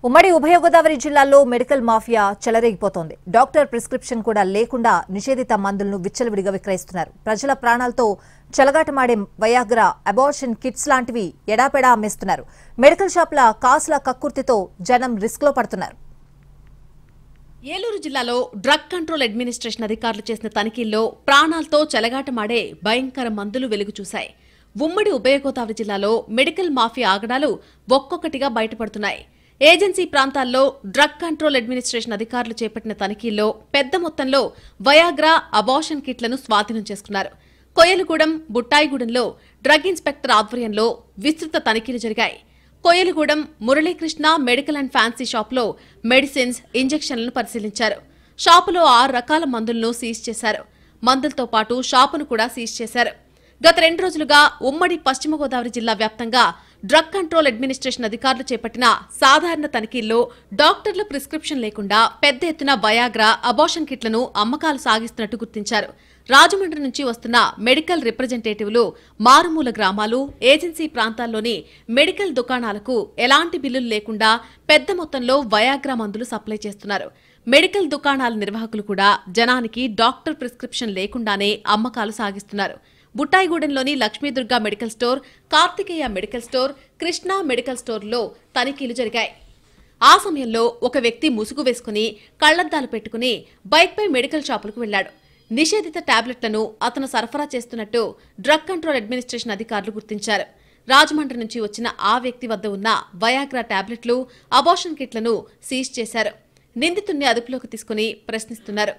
ఉమ్మడి ఉభయ గోదావరి జిల్లాల్లో మెడికల్ మాఫియా చెలరేగిపోతోంది. డాక్టర్ ప్రిస్క్రిప్షన్ కూడా లేకుండా నిషేధిత మందులను విచ్చలవిడిగా విక్రయిస్తున్నారు. ప్రజల ప్రాణాలతో చెలగాటమాడే వయాగ్రా, అబార్షన్ కిట్స్ లాంటివి ఎడాపెడా అమ్మేస్తున్నారు. మెడికల్ షాపుల కాసుల కక్కుర్తితో జనం రిస్క్లో పడుతున్నారు. ఏలూరు జిల్లాలో డ్రగ్ కంట్రోల్ అడ్మినిస్ట్రేషన్ అధికారులు చేసిన తనిఖీల్లో ప్రాణాలతో చెలగాటమాడే భయంకర మందులు వెలుగు చూశాయి. ఉమ్మడి ఉభయ గోదావరి జిల్లాలో మెడికల్ మాఫియా ఆగడాలు ఒక్కొక్కటిగా బయటపడుతున్నాయి. ఏజెన్సీ ప్రాంతాల్లో డ్రగ్ కంట్రోల్ అడ్మినిస్ట్రేషన్ అధికారులు చేపట్టిన తనిఖీల్లో పెద్ద మొత్తంలో వయాగ్రా, అబార్షన్ కిట్లను స్వాధీనం చేసుకున్నారు. కొయ్యలగూడెం, బుట్టాయిగూడెంలో డ్రగ్ ఇన్స్పెక్టర్ ఆధ్వర్యంలో విస్తృత తనిఖీలు జరిగాయి. Koyyalagudem Muralikrishna medical and fancy షాపులో మెడిసిన్స్, ఇంజెక్షన్లను పరిశీలించారు. షాపులో 6 రకాల మందులను సీజ్ చేశారు. మందులతో పాటు షాపును కూడా సీజ్ చేశారు. గత 2 రోజులుగా ఉమ్మడి పశ్చిమ గోదావరి జిల్లా వ్యాప్తంగా డ్రగ్ కంట్రోల్ అడ్మినిస్ట్రేషన్ అధికారులు చేపట్టిన సాధారణ తనిఖీల్లో డాక్టర్ల ప్రిస్క్రిప్షన్ లేకుండా పెద్ద ఎత్తున వయాగ్రా, అబార్షన్ కిట్లను అమ్మకాలు సాగిస్తున్నట్టు గుర్తించారు. రాజమండ్రి నుంచి వస్తున్న మెడికల్ రిప్రజెంటేటివ్లు మారుమూల గ్రామాలు, ఏజెన్సీ ప్రాంతాల్లోని మెడికల్ దుకాణాలకు ఎలాంటి బిల్లులు లేకుండా పెద్ద మొత్తంలో వయాగ్రా మందులు సప్లై చేస్తున్నారు. మెడికల్ దుకాణాల నిర్వాహకులు కూడా జనానికి డాక్టర్ ప్రిస్క్రిప్షన్ లేకుండానే అమ్మకాలు సాగిస్తున్నారు. బుట్టాయిగూడెంలోని Lakshmidurga medical store, Karthikeya medical store, Krishna medical స్టోర్లో తనిఖీలు జరిగాయి. ఆ సమయంలో ఒక వ్యక్తి ముసుగు వేసుకుని కళ్లద్దాలు పెట్టుకుని బైక్పై మెడికల్ షాపులకు వెళ్లాడు. నిషేధిత టాబ్లెట్లను అతను సరఫరా చేస్తున్నట్టు డ్రగ్ కంట్రోల్ అడ్మినిస్ట్రేషన్ అధికారులు గుర్తించారు. రాజమండ్రి నుంచి వచ్చిన ఆ వ్యక్తి వద్ద ఉన్న వయాగ్రా టాబ్లెట్లు, అబార్షన్ కిట్లను సీజ్ చేశారు. నిందితుడిని అదుపులోకి తీసుకుని ప్రశ్నిస్తున్నారు.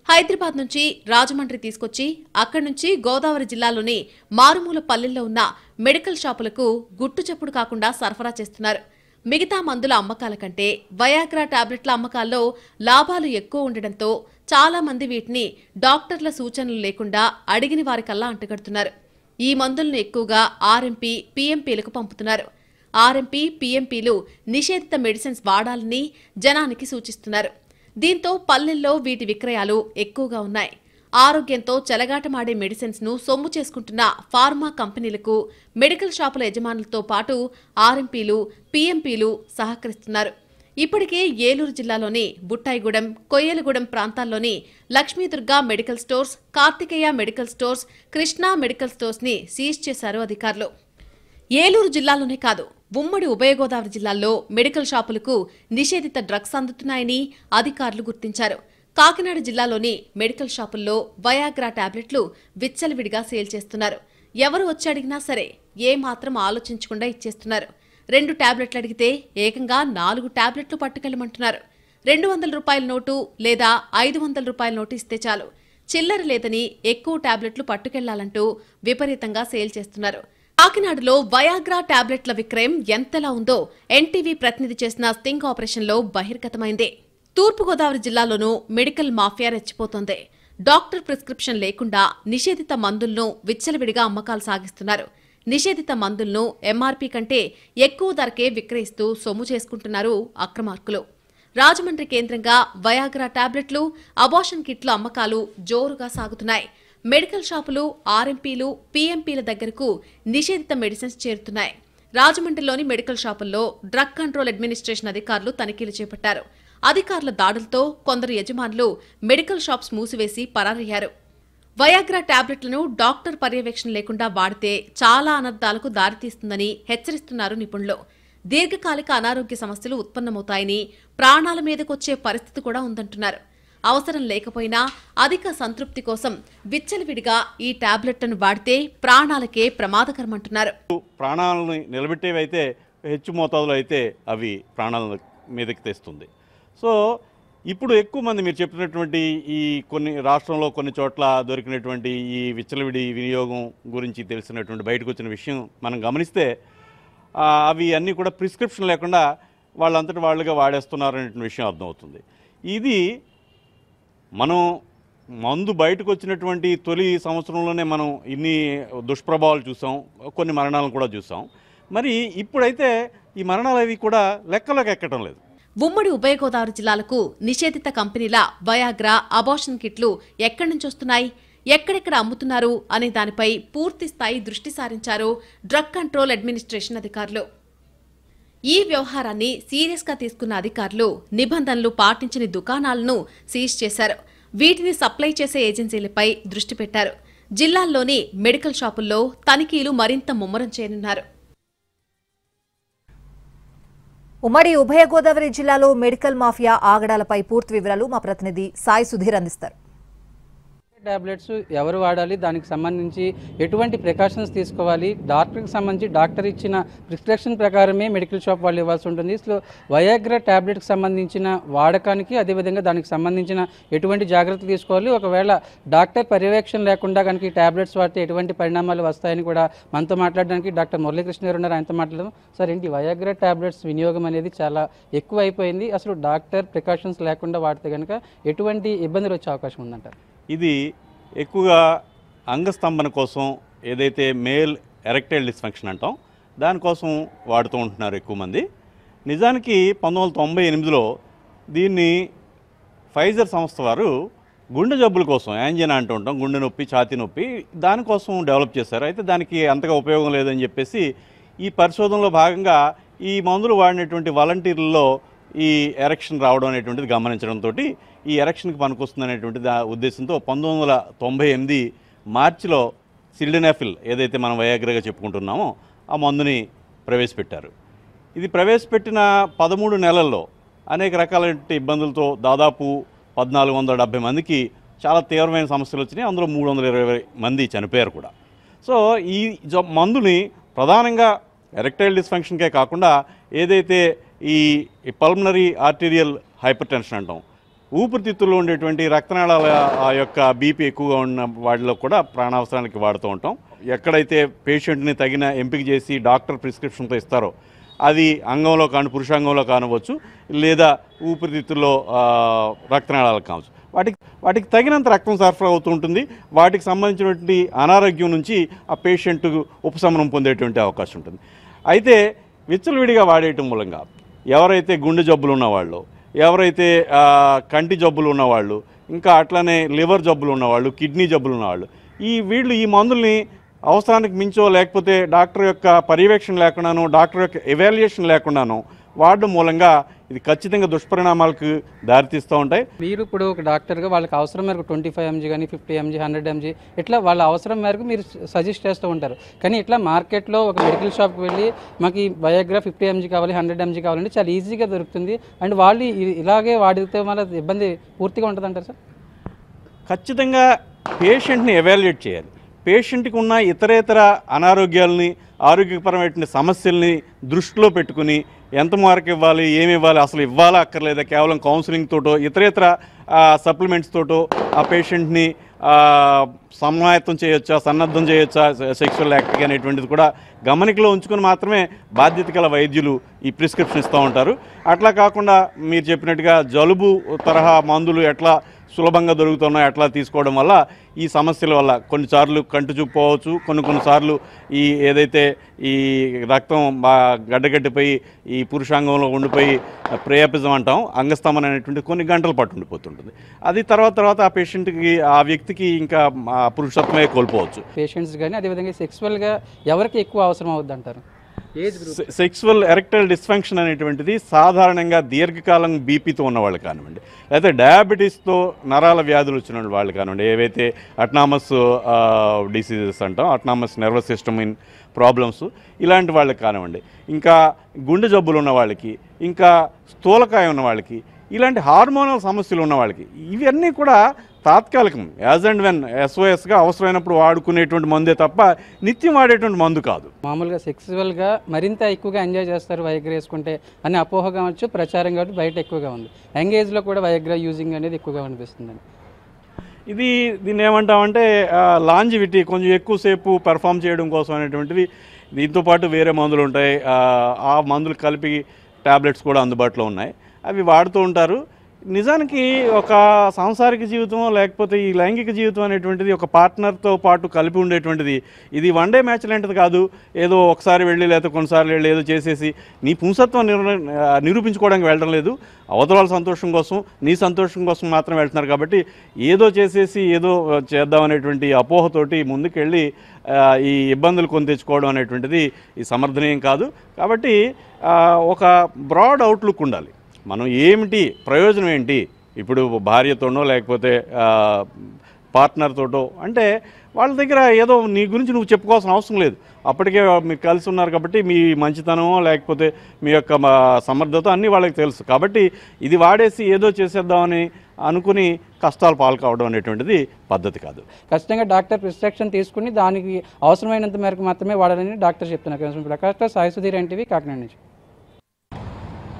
హైదరాబాద్ నుంచి రాజమండ్రి తీసుకొచ్చి అక్కడి నుంచి గోదావరి జిల్లాలోని మారుమూల పల్లెల్లో ఉన్న మెడికల్ షాపులకు గుట్టుచప్పుడు కాకుండా సరఫరా చేస్తున్నారు. మిగతా మందుల అమ్మకాల కంటే వయాగ్రా టాబ్లెట్ల అమ్మకాల్లో లాభాలు ఎక్కువ ఉండడంతో చాలా మంది వీటిని డాక్టర్ల సూచనలు లేకుండా అడిగిన వారికల్లా అంటగడుతున్నారు. ఈ మందులను ఎక్కువగా ఆర్ఎంపీ, పీఎంపీలకు పంపుతున్నారు. ఆర్ఎంపీ, పీఎంపీలు నిషేధిత మెడిసిన్స్ వాడాలని జనానికి సూచిస్తున్నారు. దీంతో పల్లెల్లో వీటి విక్రయాలు ఎక్కువగా ఉన్నాయి. ఆరోగ్యంతో చెలగాటమాడే మెడిసిన్స్ ను సొమ్ము చేసుకుంటున్న ఫార్మా కంపెనీలకు మెడికల్ షాపుల యజమానులతో పాటు ఆర్ఎంపీలు, పీఎంపీలు సహకరిస్తున్నారు. ఇప్పటికే ఏలూరు జిల్లాలోని బుట్టాయిగూడెం, కొయ్యలగూడెం ప్రాంతాల్లోని Lakshmidurga medical stores, Karthikeya medical stores, Krishna medical stores ని సీజ్ చేశారు అధికారులు. ఏలూరు జిల్లాలోనే కాదు, ఉమ్మడి ఉభయ గోదావరి జిల్లాల్లో మెడికల్ షాపులకు నిషేధిత డ్రగ్స్ అందుతున్నాయని అధికారులు గుర్తించారు. కాకినాడ జిల్లాలోని మెడికల్ షాపుల్లో వయాగ్రా టాబ్లెట్లు విచ్చలవిడిగా సేల్ చేస్తున్నారు. ఎవరు వచ్చి అడిగినా సరే ఏమాత్రం ఆలోచించకుండా ఇచ్చేస్తున్నారు. 2 టాబ్లెట్లు అడిగితే ఏకంగా 4 టాబ్లెట్లు పట్టుకెళ్లమంటున్నారు. 200 రూపాయల నోటు లేదా 500 రూపాయల నోటు ఇస్తే చాలు, చిల్లర లేదని ఎక్కువ టాబ్లెట్లు పట్టుకెళ్లాలంటూ విపరీతంగా సేల్ చేస్తున్నారు. కాకినాడలో వయాగ్రా టాబ్లెట్ల విక్రయం ఎంతలా ఉందో ఎన్టీవీ ప్రతినిధి చేసిన స్టింగ్ ఆపరేషన్లో బహిర్గతమైంది. తూర్పుగోదావరి జిల్లాలోనూ మెడికల్ మాఫియా రెచ్చిపోతోంది. డాక్టర్ ప్రిస్క్రిప్షన్ లేకుండా నిషేధిత మందులను విచ్చలవిడిగా అమ్మకాలు సాగిస్తున్నారు. నిషేధిత మందులను ఎంఆర్పీ కంటే ఎక్కువ ధరకే విక్రయిస్తూ సొమ్ము చేసుకుంటున్నారు అక్రమార్కులు. రాజమండ్రి కేంద్రంగా వయాగ్రా టాబ్లెట్లు, అబార్షన్ కిట్ల అమ్మకాలు జోరుగా సాగుతున్నాయి. మెడికల్ షాపులు, ఆర్ఎంపీలు, పీఎంపీల దగ్గరకు నిషేధిత మెడిసిన్స్ చేరుతున్నాయి. రాజమండ్రిలోని మెడికల్ షాపుల్లో డ్రగ్ కంట్రోల్ అడ్మినిస్ట్రేషన్ అధికారులు తనిఖీలు చేపట్టారు. అధికారుల దాడులతో కొందరు యజమానులు మెడికల్ షాప్స్ మూసివేసి పరారయ్యారు. వయాగ్రా టాబ్లెట్లను డాక్టర్ పర్యవేక్షణ లేకుండా వాడితే చాలా అనర్థాలకు దారితీస్తుందని హెచ్చరిస్తున్నారు నిపుణులు. దీర్ఘకాలిక అనారోగ్య సమస్యలు ఉత్పన్నమవుతాయని, ప్రాణాల మీదకొచ్చే పరిస్థితి కూడా ఉందంటున్నారు. అవసరం లేకపోయినా అధిక సంతృప్తి కోసం విచ్చలవిడిగా ఈ టాబ్లెట్లను వాడితే ప్రాణాలకే ప్రమాదకరమంటున్నారు. ప్రాణాలను నిలబెట్టేవైతే హెచ్చు మోతాదులో అయితే అవి ప్రాణాల మీదకి తెస్తుంది. సో ఇప్పుడు ఎక్కువ మంది మీరు చెప్పినటువంటి ఈ కొన్ని రాష్ట్రంలో కొన్ని చోట్ల దొరికినటువంటి ఈ విచ్చలవిడి వినియోగం గురించి తెలిసినటువంటి బయటకు వచ్చిన విషయం మనం గమనిస్తే అవి అన్నీ కూడా ప్రిస్క్రిప్షన్ లేకుండా వాళ్ళంతటి వాళ్ళుగా వాడేస్తున్నారనే విషయం అర్థమవుతుంది. ఇది మనం మందు బయటకు వచ్చినటువంటి తొలి సంవత్సరంలోనే మనం ఇన్ని దుష్ప్రభావాలు చూసాం, కొన్ని మరణాలను కూడా చూసాం. మరి ఇప్పుడైతే ఈ మరణాలు అవి కూడా లెక్కలోకి ఎక్కడం లేదు. ఉమ్మడి ఉభయ గోదావరి జిల్లాలకు నిషేధిత కంపెనీల వయాగ్రా, అబార్షన్ కిట్లు ఎక్కడి నుంచి వస్తున్నాయి, ఎక్కడెక్కడ అమ్ముతున్నారు అనే దానిపై పూర్తి స్థాయి దృష్టి సారించారు డ్రగ్ కంట్రోల్ అడ్మినిస్ట్రేషన్ అధికారులు. ఈ వ్యవహారాన్ని సీరియస్గా తీసుకున్న అధికారులు నిబంధనలు పాటించని దుకాణాలను సీజ్ చేశారు. వీటిని సప్లై చేసే ఏజెన్సీలపై దృష్టి పెట్టారు. జిల్లాల్లోని మెడికల్ షాపుల్లో తనిఖీలు మరింత ముమ్మరం చేయనున్నారు. ఉమ్మడి ఉభయ గోదావరి జిల్లాలో మెడికల్ మాఫియా ఆగడాలపై పూర్తి వివరాలు మా ప్రతినిధి సాయి సుధీర్ అందిస్తారు. టాబ్లెట్స్ ఎవరు వాడాలి, దానికి సంబంధించి ఎటువంటి ప్రికాషన్స్ తీసుకోవాలి, డాక్టర్కి సంబంధించి డాక్టర్ ఇచ్చిన ప్రిస్క్రిప్షన్ ప్రకారమే మెడికల్ షాప్ వాళ్ళు ఇవ్వాల్సి ఉంటుంది. సో వయాగ్రా టాబ్లెట్కి సంబంధించిన వాడకానికి, అదేవిధంగా దానికి సంబంధించిన ఎటువంటి జాగ్రత్తలు తీసుకోవాలి, ఒకవేళ డాక్టర్ పర్యవేక్షణ లేకుండా కనుక ఈ టాబ్లెట్స్ వాడితే ఎటువంటి పరిణామాలు వస్తాయని కూడా మనతో మాట్లాడడానికి డాక్టర్ మురళీకృష్ణ గారు ఉన్నారు. ఆయనతో మాట్లాడదాం. సార్, ఏంటి వయాగ్రా టాబ్లెట్స్ వినియోగం అనేది చాలా ఎక్కువ అయిపోయింది. అసలు డాక్టర్ ప్రికాషన్స్ లేకుండా వాడితే కనుక ఎటువంటి ఇబ్బందులు వచ్చే అవకాశం ఉందంటారు? ఇది ఎక్కువగా అంగస్తంభన కోసం, ఏదైతే మేల్ ఎరెక్టైల్ డిస్ఫంక్షన్ అంటాం, దానికోసం వాడుతూ ఉంటున్నారు ఎక్కువ మంది. నిజానికి 1998లో దీన్ని ఫైజర్ సంస్థ వారు గుండె జబ్బుల కోసం, యాంజినా అంటూ ఉంటాం, గుండె నొప్పి, ఛాతీ నొప్పి, దానికోసం డెవలప్ చేశారు. అయితే దానికి అంతగా ఉపయోగం లేదని చెప్పేసి ఈ పరిశోధనలో భాగంగా ఈ మందులు వాడినటువంటి వాలంటీర్లలో ఈ ఎరెక్షన్ రావడం అనేటువంటిది గమనించడంతో ఈ ఎరెక్షన్కి పనికొస్తుంది అనేటువంటి ఉద్దేశంతో 1998 మార్చిలో సిల్డెనాఫిల్, ఏదైతే మనం వయాగ్రాగా చెప్పుకుంటున్నామో, ఆ మందుని ప్రవేశపెట్టారు. ఇది ప్రవేశపెట్టిన 13 నెలల్లో అనేక రకాలైన ఇబ్బందులతో దాదాపు 1470 మందికి చాలా తీవ్రమైన సమస్యలు వచ్చినాయి. అందులో 320 మంది చనిపోయారు కూడా. సో ఈ మందుని ప్రధానంగా ఎరెక్టైల్ డిస్ఫంక్షన్కే కాకుండా ఏదైతే ఈ పల్మనరీ ఆర్టీరియల్ హైపర్ టెన్షన్ అంటాం, ఊపిరితిత్తుల్లో ఉండేటువంటి రక్తనాళాల ఆ యొక్క బీపీ ఎక్కువగా ఉన్న వాటిలో కూడా ప్రాణావసరానికి వాడుతూ ఉంటాం. ఎక్కడైతే పేషెంట్ని తగిన ఎంపిక చేసి డాక్టర్ ప్రిస్క్రిప్షన్తో ఇస్తారో, అది అంగంలో కాని, పురుషాంగంలో కానవచ్చు, లేదా ఊపిరితిత్తుల్లో రక్తనాళాలకు కావచ్చు, వాటికి తగినంత రక్తం సరఫరా అవుతూ ఉంటుంది. వాటికి సంబంధించినటువంటి అనారోగ్యం నుంచి ఆ పేషెంట్ ఉపశమనం పొందేటువంటి అవకాశం ఉంటుంది. అయితే విచ్చలవిడిగా వాడేయటం మూలంగా ఎవరైతే గుండె జబ్బులు ఉన్నవాళ్ళు, ఎవరైతే కంటి జబ్బులు ఉన్నవాళ్ళు, ఇంకా అట్లనే లివర్ జబ్బులు ఉన్నవాళ్ళు, కిడ్నీ జబ్బులు ఉన్నవాళ్ళు, వీళ్ళు ఈ మందుల్ని అవసరానికి మించో, లేకపోతే డాక్టర్ యొక్క పర్యవేక్షణ లేకుండానో, డాక్టర్ యొక్క ఎవాల్యుయేషన్ లేకుండానో వాడడం మూలంగా ఇది ఖచ్చితంగా దుష్పరిణామాలకు దారితీస్తూ ఉంటాయి. మీరు ఇప్పుడు ఒక డాక్టర్గా వాళ్ళకి అవసరం మేరకు 25 mg కానీ 50 mg 100 mg ఇట్లా వాళ్ళ అవసరం మేరకు మీరు సజెస్ట్ చేస్తూ ఉంటారు. కానీ ఇట్లా మార్కెట్లో ఒక మెడికల్ షాప్కి వెళ్ళి మాకు ఈ వయాగ్రా 50 mg కావాలి, 100 mg కావాలంటే చాలా ఈజీగా దొరుకుతుంది. అండ్ వాళ్ళు ఇలాగే వాడితే వల్ల ఇబ్బంది పూర్తిగా ఉంటుంది అంటారు సార్? ఖచ్చితంగా పేషెంట్ని ఎవాల్యుయేట్ చేయాలి. పేషెంట్కి ఉన్న ఇతరేతర అనారోగ్యాలని, ఆరోగ్యపరమైన సమస్యల్ని దృష్టిలో పెట్టుకుని ఎంత మార్క్ ఇవ్వాలి, ఏమి ఇవ్వాలి, అసలు ఇవ్వాలా అక్కర్లేదా, కేవలం కౌన్సిలింగ్ తోటో ఇతరేతర సప్లిమెంట్స్ తోటో ఆ పేషెంట్ని సమాయత్తం చేయొచ్చా, సన్నద్ధం చేయొచ్చా సెక్షువల్ యాక్ట్కి అనేటువంటిది కూడా గమనికలో ఉంచుకొని మాత్రమే బాధ్యత గల వైద్యులు ఈ ప్రిస్క్రిప్షన్ ఇస్తూ ఉంటారు. అట్లా కాకుండా మీరు చెప్పినట్టుగా జలుబు తరహా మందులు ఎట్లా సులభంగా దొరుకుతున్నాయి అట్లా తీసుకోవడం వల్ల ఈ సమస్యల వల్ల కొన్నిసార్లు కంటి చూపు పోవచ్చు, కొన్నిసార్లు ఈ ఏదైతే ఈ రక్తం గడ్డగట్టిపోయి ఈ పురుషాంగంలో ఉండిపోయి ప్రేయపిజం అంటాం, అంగస్తంభన అనేటువంటి కొన్ని గంటల పాటు ఉండిపోతుంటుంది. అది తర్వాత ఆ పేషెంట్కి, ఆ వ్యక్తికి ఇంకా పురుషత్వమే కోల్పోవచ్చు. పేషెంట్స్ కానీ అదేవిధంగా సెక్సువల్గా ఎవరికి ఎక్కువ అవసరం అవుద్ది అంటారు? సెక్సువల్ ఎరెక్టైల్ డిస్ఫంక్షన్ అనేటువంటిది సాధారణంగా దీర్ఘకాలం బీపీతో ఉన్నవాళ్ళు కానివ్వండి, లేకపోతే డయాబెటీస్తో నరాల వ్యాధులు వచ్చిన వాళ్ళు కానివ్వండి, ఏవైతే అటానమస్ డిసీజెస్ అంటాం, autonomous nervous system in problems, ఇలాంటి వాళ్ళకి కానివ్వండి, ఇంకా గుండె జబ్బులు ఉన్న వాళ్ళకి, ఇంకా స్థూలకాయ ఉన్న వాళ్ళకి, ఇలాంటి హార్మోనల్ సమస్యలు ఉన్న వాళ్ళకి, ఇవన్నీ కూడా తాత్కాలికం, యాజ్ అండ్ వెన్ SOSగా అవసరమైనప్పుడు వాడుకునేటువంటి మందే తప్ప నిత్యం వాడేటువంటి మందు కాదు. మామూలుగా సెక్సువల్గా మరింత ఎక్కువగా ఎంజాయ్ చేస్తారు వయాగ్రా వేసుకుంటే అని అపోహ కావచ్చు, ప్రచారం కాబట్టి బయట ఎక్కువగా ఉంది. యంగ్ ఏజ్లో కూడా వయాగ్రా యూజింగ్ అనేది ఎక్కువగా అనిపిస్తుందండి. దీన్ని ఏమంటామంటే లాంజివిటీ, కొంచెం ఎక్కువసేపు పెర్ఫామ్ చేయడం కోసం అనేటువంటివి. దీంతోపాటు వేరే మందులు ఉంటాయి, ఆ మందులు కలిపి ట్యాబ్లెట్స్ కూడా అందుబాటులో ఉన్నాయి, అవి వాడుతూ ఉంటారు. నిజానికి ఒక సాంసారిక జీవితం లేకపోతే ఈ లైంగిక జీవితం అనేటువంటిది ఒక పార్ట్నర్తో పాటు కలిపి ఉండేటువంటిది. ఇది వన్ డే మ్యాచ్ లాంటిది కాదు. ఏదో ఒకసారి వెళ్ళి లేకపోతే కొన్నిసార్లు వెళ్ళి ఏదో చేసేసి నీ పుంసత్వం నిరూపించుకోవడానికి వెళ్ళడం లేదు. అవతల వాళ్ళ సంతోషం కోసం, నీ సంతోషం కోసం మాత్రం వెళ్తున్నారు. కాబట్టి ఏదో చేసేసి ఏదో చేద్దామనేటువంటి అపోహతోటి ముందుకెళ్ళి ఈ ఇబ్బందులు కొని తెచ్చుకోవడం అనేటువంటిది ఈ సమర్థనీయం కాదు. కాబట్టి ఒక బ్రాడ్ అవుట్లుక్ ఉండాలి. మనం ఏమిటి ప్రయోజనం ఏంటి, ఇప్పుడు భార్యతోనో లేకపోతే పార్ట్నర్తోటో అంటే వాళ్ళ దగ్గర ఏదో నీ గురించి నువ్వు చెప్పుకోవాల్సిన అవసరం లేదు. అప్పటికే మీరు కలిసి ఉన్నారు కాబట్టి మీ మంచితనమో లేకపోతే మీ యొక్క సమర్థత అన్నీ వాళ్ళకి తెలుసు. కాబట్టి ఇది వాడేసి ఏదో చేసేద్దామని అనుకుని కష్టాలు పాలు కావడం అనేటువంటిది పద్ధతి కాదు. ఖచ్చితంగా డాక్టర్ ప్రిస్క్రిప్షన్ తీసుకుని దానికి అవసరమైనంత మేరకు మాత్రమే వాడాలని డాక్టర్ చెప్తున్నారు. ప్రకాష్, సాయి సుధీర్, ఎన్టీవీ, కాకినాడ నుంచి.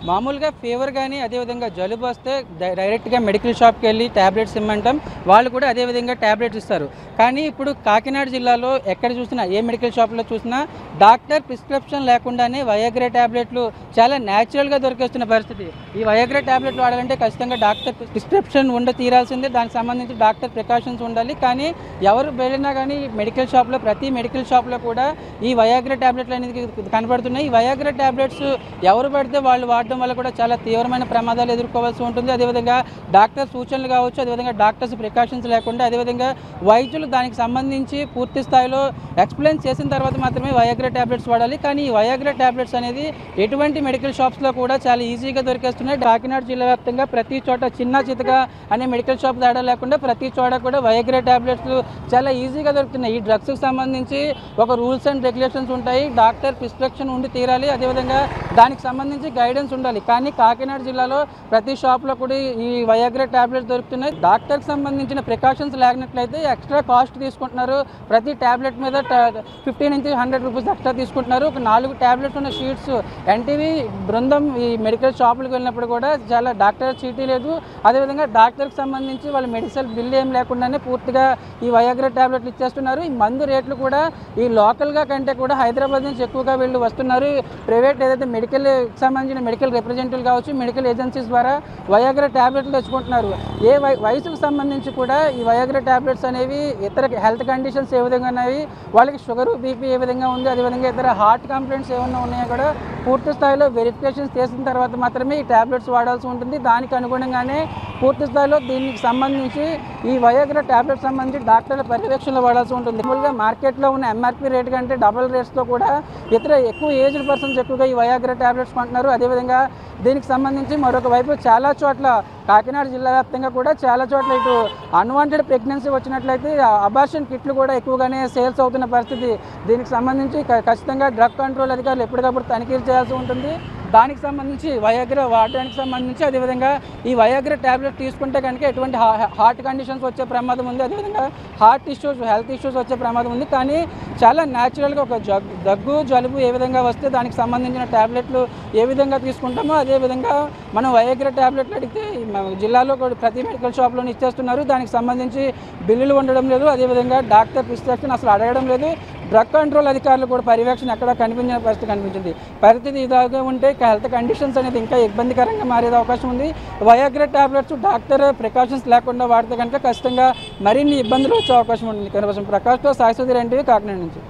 మామూలుగా ఫీవర్ కానీ అదేవిధంగా జలుబు వస్తే డైరెక్ట్గా మెడికల్ షాప్కి వెళ్ళి ట్యాబ్లెట్స్ ఇమ్మంటాం. వాళ్ళు కూడా అదేవిధంగా ట్యాబ్లెట్స్ ఇస్తారు. కానీ ఇప్పుడు కాకినాడ జిల్లాలో ఎక్కడ చూసినా, ఏ మెడికల్ షాప్లో చూసినా డాక్టర్ ప్రిస్క్రిప్షన్ లేకుండానే వయాగ్రా ట్యాబ్లెట్లు చాలా న్యాచురల్గా దొరికేస్తున్న పరిస్థితి. ఈ వయాగ్రా ట్యాబ్లెట్లు వాడాలంటే ఖచ్చితంగా డాక్టర్ ప్రిస్క్రిప్షన్ ఉండ తీరాల్సిందే. దానికి సంబంధించి డాక్టర్ ప్రికాషన్స్ ఉండాలి. కానీ ఎవరు వెళ్ళినా కానీ మెడికల్ షాప్లో, ప్రతి మెడికల్ షాప్లో కూడా ఈ వయాగ్రా ట్యాబ్లెట్లు అనేది కనబడుతున్నాయి. ఈ వయాగ్రా ట్యాబ్లెట్స్ ఎవరు పడితే వాళ్ళు వాడడం వల్ల కూడా చాలా తీవ్రమైన ప్రమాదాలు ఎదుర్కోవాల్సి ఉంటుంది. అదేవిధంగా డాక్టర్ సూచనలు కావచ్చు, అదేవిధంగా డాక్టర్స్ ప్రికాషన్స్ లేకుండా, అదేవిధంగా వైద్యులు దానికి సంబంధించి పూర్తి స్థాయిలో ఎక్స్ప్లెయిన్ చేసిన తర్వాత మాత్రమే వయాగ్రా ట్యాబ్లెట్స్ వాడాలి. కానీ ఈ వయాగ్రా ట్యాబ్లెట్స్ అనేది ఎటువంటి మెడికల్ షాప్స్లో కూడా చాలా ఈజీగా దొరికేస్తున్నాయి. కాకినాడ జిల్లా వ్యాప్తంగా ప్రతి చోట చిన్న చితక అనే మెడికల్ షాప్ తేడా లేకుండా ప్రతి చోట కూడా వయాగ్రా ట్యాబ్లెట్స్ చాలా ఈజీగా దొరుకుతున్నాయి. ఈ డ్రగ్స్కి సంబంధించి ఒక రూల్స్ అండ్ రెగ్యులేషన్స్ ఉంటాయి. డాక్టర్ ప్రిస్క్రిప్షన్ ఉండి తీరాలి. అదేవిధంగా దానికి సంబంధించి గైడెన్స్ ఉండాలి. కానీ కాకినాడ జిల్లాలో ప్రతి షాప్లో కూడా ఈ వయాగ్రా ట్యాబ్లెట్స్ దొరుకుతున్నాయి. డాక్టర్కి సంబంధించిన ప్రికాషన్స్ లేనట్లయితే ఎక్స్ట్రా కాస్ట్ తీసుకుంటున్నారు. ప్రతి ట్యాబ్లెట్ మీద 50 నుంచి 100 రూపీస్ ఎక్స్ట్రా తీసుకుంటున్నారు. ఒక 4 ట్యాబ్లెట్స్ ఉన్న షీట్స్ ఎన్టీవీ బృందం ఈ మెడికల్ షాపులకు వెళ్ళినప్పుడు కూడా చాలా డాక్టర్ చీటీ లేదు, అదేవిధంగా డాక్టర్కి సంబంధించి వాళ్ళ మెడిసిన్ బిల్ ఏం లేకుండానే పూర్తిగా ఈ వయాగ్రా ట్యాబ్లెట్లు ఇచ్చేస్తున్నారు. ఈ మందు రేట్లు కూడా ఈ లోకల్గా కంటే కూడా హైదరాబాద్ నుంచి ఎక్కువగా వీళ్ళు వస్తున్నారు. ప్రైవేట్ ఏదైతే మెడికల్ సంబంధించిన మెడికల్ రిప్రజెంటేటివ్ కావచ్చు, మెడికల్ ఏజెన్సీస్ ద్వారా వయాగ్రా ట్యాబ్లెట్లు తెచ్చుకుంటున్నారు. ఏ వయసుకు సంబంధించి కూడా ఈ వయాగ్రా ట్యాబ్లెట్స్ అనేవి ఇతర హెల్త్ కండిషన్స్ ఏ విధంగా ఉన్నాయి, వాళ్ళకి షుగర్, బీపీ ఏ విధంగా ఉంది, అదేవిధంగా ఇతర హార్ట్ కంప్లైంట్స్ ఏమన్నా ఉన్నాయో కూడా పూర్తి స్థాయిలో వెరిఫికేషన్స్ చేసిన తర్వాత మాత్రమే ఈ ట్యాబ్లెట్స్ వాడాల్సి ఉంటుంది. దానికి అనుగుణంగానే పూర్తి స్థాయిలో దీనికి సంబంధించి ఈ వయాగ్రా ట్యాబ్లెట్స్ సంబంధించి డాక్టర్ల పర్యవేక్షణలో వాడాల్సి ఉంటుంది. మామూలుగా మార్కెట్లో ఉన్న ఎంఆర్పీ రేట్ కంటే డబుల్ రేట్స్తో కూడా ఇతర ఎక్కువ ఏజ్డ్ పర్సన్స్ ఎక్కువగా ఈ వయాగ్రా ట్యాబ్లెట్స్ కొంటున్నారు. అదేవిధంగా దీనికి సంబంధించి మరొక వైపు చాలా చోట్ల కాకినాడ జిల్లా వ్యాప్తంగా కూడా చాలా చోట్ల ఇటు అన్వాంటెడ్ ప్రెగ్నెన్సీ వచ్చినట్లయితే అబార్షన్ కిట్లు కూడా ఎక్కువగానే సేల్స్ అవుతున్న పరిస్థితి. దీనికి సంబంధించి ఖచ్చితంగా డ్రగ్ కంట్రోల్ అధికారులు ఎప్పటికప్పుడు తనిఖీలు చేయాల్సి ఉంటుంది. దానికి సంబంధించి వయాగ్రా వాడడానికి సంబంధించి, అదేవిధంగా ఈ వయాగ్రా ట్యాబ్లెట్ తీసుకుంటే కనుక ఎటువంటి హార్ట్ కండిషన్స్ వచ్చే ప్రమాదం ఉంది, అదేవిధంగా హార్ట్ ఇష్యూస్, హెల్త్ ఇష్యూస్ వచ్చే ప్రమాదం ఉంది. కానీ చాలా న్యాచురల్గా ఒక దగ్గు, జలుబు ఏ విధంగా వస్తే దానికి సంబంధించిన ట్యాబ్లెట్లు ఏ విధంగా తీసుకుంటామో అదేవిధంగా మనం వయాగ్రా ట్యాబ్లెట్లు అడిగితే జిల్లాలో ప్రతి మెడికల్ షాప్లోనే ఇచ్చేస్తున్నారు. దానికి సంబంధించి బిల్లులు ఉండడం లేదు, అదేవిధంగా డాక్టర్ ప్రిస్క్రిప్షన్ అసలు అడగడం లేదు. డ్రగ్ కంట్రోల్ అధికారులు కూడా పర్యవేక్షణ ఎక్కడా కనిపించిన పరిస్థితి కనిపించింది. పరిస్థితి ఇలాగే ఉంటే హెల్త్ కండిషన్స్ అనేది ఇంకా ఇబ్బందికరంగా మారే అవకాశం ఉంది. వయాగ్రా ట్యాబ్లెట్స్ డాక్టర్ ప్రికాషన్స్ లేకుండా వాడితే కనుక ఖచ్చితంగా మరిన్ని ఇబ్బందులు వచ్చే అవకాశం ఉంటుంది. కనీసం ప్రకాష్తో సాయి సుధీర్, ఎన్టీవీ, కాకినాడ నుంచి.